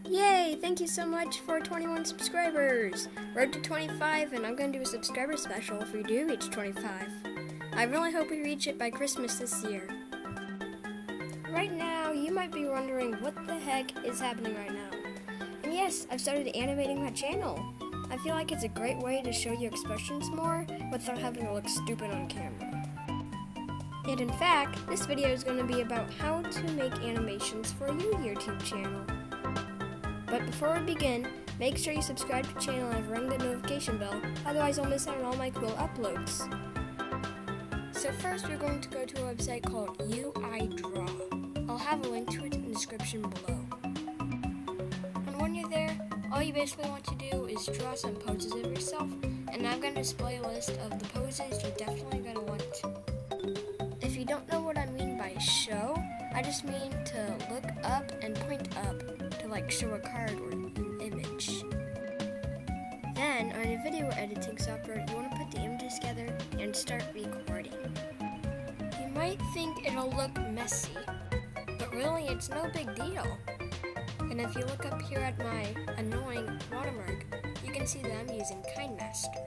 Yay! Thank you so much for 21 subscribers! Road to 25, and I'm going to do a subscriber special if we do reach 25. I really hope we reach it by Christmas this year. Right now, you might be wondering what the heck is happening right now. And yes, I've started animating my channel. I feel like it's a great way to show your expressions more without having to look stupid on camera. And in fact, this video is going to be about how to make animations for your YouTube channel. But before we begin, make sure you subscribe to the channel and ring the notification bell, otherwise you'll miss out on all my cool uploads. So first we're going to go to a website called UIDraw. I'll have a link to it in the description below. And when you're there, all you basically want to do is draw some poses of yourself, and I'm going to display a list of the poses you're definitely going to want. If you don't know what I mean by show, I just mean to look up and point up to like show a card or an image. Then on your video editing software, you want to put the images together and start recording. You might think it'll look messy, but really it's no big deal. And if you look up here at my annoying watermark, you can see that I'm using KindMaster.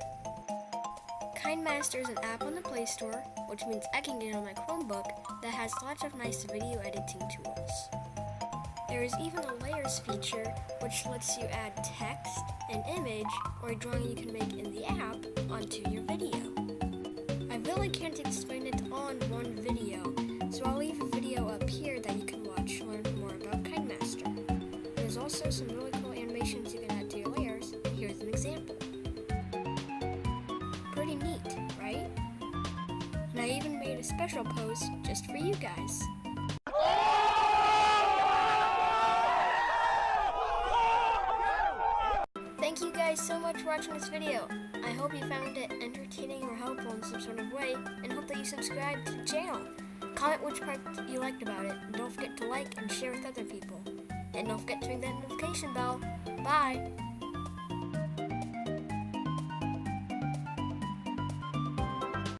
KindMaster is an app on the Play Store, which means I can get it on my Chromebook, that has lots of nice video editing tools. There is even a layers feature, which lets you add text, an image, or a drawing you can make in the app onto your video. I really can't explain it all in one video, so I'll leave a video up here that you can watch to learn more about KindMaster. There's also some really cool animations you can add to your layers, and here's an example. Pretty neat, right? And I even made a special pose just for you guys. Thank you guys so much for watching this video. I hope you found it entertaining or helpful in some sort of way, and hope that you subscribe to the channel. Comment which part you liked about it, and don't forget to like and share with other people. And don't forget to ring that notification bell. Bye!